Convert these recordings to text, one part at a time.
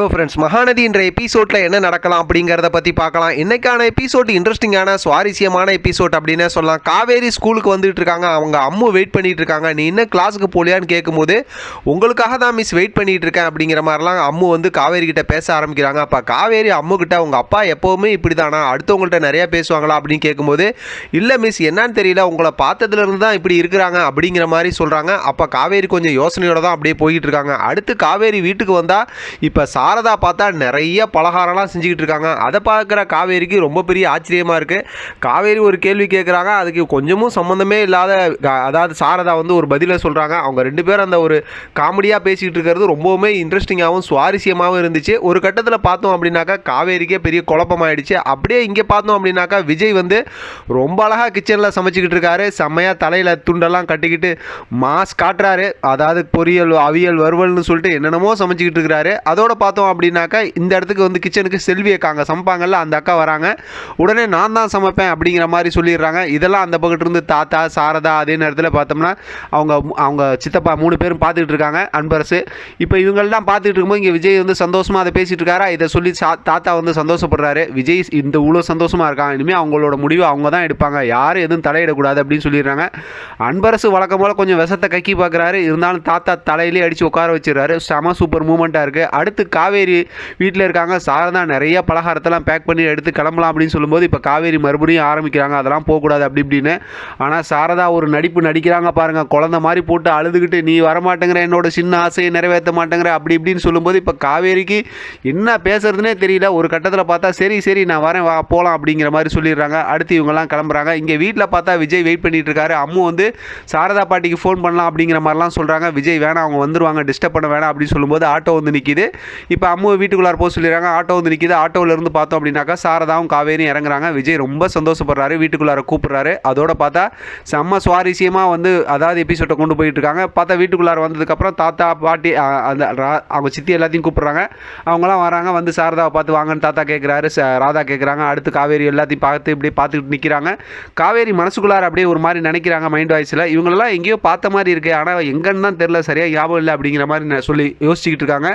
Hello friends, Mahanadi என்ற எபிசோடில் என்ன நடக்கலாம் அப்படிங்கிறத பற்றி பார்க்கலாம். இன்றைக்கான எபிசோட் இன்ட்ரெஸ்டிங்கான சுவாரஸ்யமான எபிசோட் அப்படின்னே சொல்லலாம். காவேரி ஸ்கூலுக்கு வந்துட்டு இருக்காங்க. அவங்க அம்மு வெயிட் பண்ணிட்டு இருக்காங்க. நீ இன்னும் கிளாஸுக்கு போலியான்னு கேட்கும்போது உங்களுக்காக தான் மிஸ் வெயிட் பண்ணிட்டு இருக்கேன் அப்படிங்கிற மாதிரிலாம் அம்மு வந்து காவேரி கிட்ட பேச ஆரம்பிக்கிறாங்க. அப்போ காவேரி அம்மு கிட்ட உங்கள் அப்பா எப்போவுமே இப்படி தானா, அடுத்தவங்கள்ட்ட நிறையா பேசுவாங்களா அப்படின்னு கேட்கும்போது இல்லை மிஸ், என்னன்னு தெரியல, உங்களை பார்த்ததுலேருந்து தான் இப்படி இருக்கிறாங்க அப்படிங்கிற மாதிரி சொல்கிறாங்க. அப்போ காவேரி கொஞ்சம் யோசனையோட தான் அப்படியே போய்கிட்டு இருக்காங்க. அடுத்து காவேரி வீட்டுக்கு வந்தால் இப்போ சாரதா பார்த்தா நிறைய பலகாரம்லாம் செஞ்சுக்கிட்டு இருக்காங்க. அதை பார்க்குற காவேரிக்கு ரொம்ப பெரிய ஆச்சரியமாக இருக்குது. காவேரி ஒரு கேள்வி கேட்குறாங்க, அதுக்கு கொஞ்சமும் சம்மந்தமே இல்லாத, அதாவது சாரதா வந்து ஒரு பதிலை சொல்கிறாங்க. அவங்க ரெண்டு பேரும் அந்த ஒரு காமெடியாக பேசிக்கிட்டு இருக்கிறது ரொம்பவுமே இன்ட்ரெஸ்டிங்காகவும் சுவாரஸ்யமாகவும் இருந்துச்சு. ஒரு கட்டத்தில் பார்த்தோம் அப்படின்னாக்கா காவேரிக்கே பெரிய குழப்பமாயிடுச்சு. அப்படியே இங்கே பார்த்தோம் அப்படின்னாக்கா விஜய் வந்து ரொம்ப அழகாக கிச்சனில் சமைச்சிக்கிட்டு இருக்காரு. செம்மையாக தலையில் துண்டெல்லாம் கட்டிக்கிட்டு மாஸ் காட்டுறாரு. அதாவது பொரியல், அவியல், வறுவல்னு சொல்லிட்டு என்னென்னமோ சமைச்சிக்கிட்டு இருக்கிறாரு. அதோட பார்த்தோம் அப்படின்னாக்கா இந்த இடத்துக்கு வந்து கிச்சனுக்கு செல்வி அக்காங்க சமைப்பாங்கல்ல, அந்த அக்கா வராங்க. உடனே நான் தான் சமைப்பேன் அப்படிங்கிற மாதிரி சொல்லிடுறாங்க. இதெல்லாம் அந்த பக்கத்து இருந்து தாத்தா, சாரதா, அதே நேரத்தில் பார்த்தோம்னா அவங்க சித்தப்பா 3 பேரும் பார்த்துக்கிட்டு இருக்காங்க, அன்பரசு. இப்போ இவங்கெல்லாம் பார்த்துக்கிட்டு இருக்கும்போது இங்கே விஜய் வந்து சந்தோஷமாக அதை பேசிகிட்டு இருக்காரா. இதை சொல்லி தாத்தா வந்து சந்தோஷப்படுறாரு. விஜய் இந்த இவ்வளோ சந்தோஷமாக இருக்காங்க, இனிமேல் அவங்களோட முடிவு அவங்க தான் எடுப்பாங்க, யாரும் எதுவும் தலையிடக்கூடாது அப்படின்னு சொல்லிடுறாங்க. அன்பரசு வழக்கம் போல் கொஞ்சம் விஷத்தை கக்கி பார்க்குறாரு. இருந்தாலும் தாத்தா தலையிலே அடித்து உட்கார வச்சிடறாரு. செம சூப்பர் மூமெண்ட்டாக இருக்குது. அடுத்து காவேரி வீட்டில் இருக்காங்க. சாரதா நிறைய பலகாரத்தெல்லாம் பேக் பண்ணி எடுத்து கிளம்பலாம் அப்படின்னு சொல்லும்போது இப்போ காவேரி மறுபடியும் ஆரம்பிக்கிறாங்க, அதெல்லாம் போகக்கூடாது அப்படி இப்படின்னு. ஆனால் சாரதா ஒரு நடிப்பு நடிக்கிறாங்க பாருங்கள். குழந்தை மாதிரி போட்டு அழுதுகிட்டு நீ வரமாட்டேங்கிற, என்னோட சின்ன ஆசையை நிறைவேற்ற மாட்டேங்கிற அப்படி இப்படின்னு சொல்லும்போது இப்போ காவேரிக்கு என்ன பேசுறதுனே தெரியல. ஒரு கட்டத்தில் பார்த்தா சரி சரி நான் வரேன், வா போகலாம் அப்படிங்கிற மாதிரி சொல்லிடுறாங்க. அடுத்து இவங்கெல்லாம் கிளம்புறாங்க. இங்கே வீட்டில் பார்த்தா விஜய் வெயிட் பண்ணிட்டு இருக்காரு. அம்மு வந்து சாரதா பாட்டிக்கு ஃபோன் பண்ணலாம் அப்படிங்கிற மாதிரிலாம் சொல்கிறாங்க. விஜய் வேணாம், அவங்க வந்துருவாங்க, டிஸ்டர்ப் பண்ண வேணாம் அப்படின்னு சொல்லும்போது ஆட்டோ வந்து நிற்கிது. இப்போ அம்மு வீட்டுக்குள்ளார போக சொல்லிடுறாங்க. ஆட்டோ வந்து நிற்கிது. ஆட்டோவிலேருந்து பார்த்தோம் அப்படின்னாக்கா சாரதாவும் காவேரியும் இறங்குறாங்க. விஜய் ரொம்ப சந்தோஷப்படுறாரு, வீட்டுக்குள்ளார கூப்பிட்றாரு. அதோட பார்த்தா செம்ம சுவாரஸ்யமாக வந்து அதாவது எபிசோட்டை கொண்டு போயிட்டு இருக்காங்க. பார்த்தா வீட்டுக்குள்ளார வந்ததுக்கப்புறம் தாத்தா, பாட்டி, அந்த அவங்க சித்தி எல்லாத்தையும் கூப்பிட்றாங்க. அவங்களாம் வராங்க. வந்து சாரதாவை பார்த்து வாங்கன்னு தாத்தா கேட்குறாரு, ராதா கேட்குறாங்க. அடுத்து காவேரி எல்லாத்தையும் பார்த்து இப்படி பார்த்துக்கிட்டு நிற்கிறாங்க. காவேரி மனசுக்குள்ளார அப்படியே ஒரு மாதிரி நினைக்கிறாங்க மைண்ட் வாய்ஸில், இவங்களெல்லாம் எங்கேயோ பார்த்த மாதிரி இருக்குது, ஆனால் எங்கன்னு தான் தெரில, சரியாக ஞாபகம் இல்லை அப்படிங்கிற மாதிரி சொல்லி யோசிச்சுக்கிட்டு இருக்காங்க.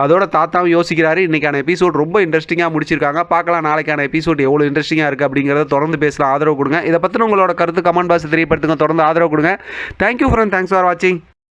அதோட தாத்தாவும் யோசிக்கிறாரு. இன்றைக்கான எபிசோட் ரொம்ப இன்ட்ரெஸ்டிங்காக முடிச்சிருக்காங்க. பார்க்கலாம் நாளைக்கான எபிசோட் எவ்வளோ இன்ட்ரெஸ்டிங்காக இருக்குது அப்படிங்கிறத தொடர்ந்து பேசலாம். ஆதரவு கொடுங்க. இதை பற்றின உங்களோட கருத்து கமெண்ட் பாக்ஸ் தெரியப்படுத்துங்க. தொடர்ந்து ஆதரவு கொடுங்க. தேங்க்யூ ஃப்ரெண்ட், தேங்க்ஸ் ஃபார் வாட்சிங்.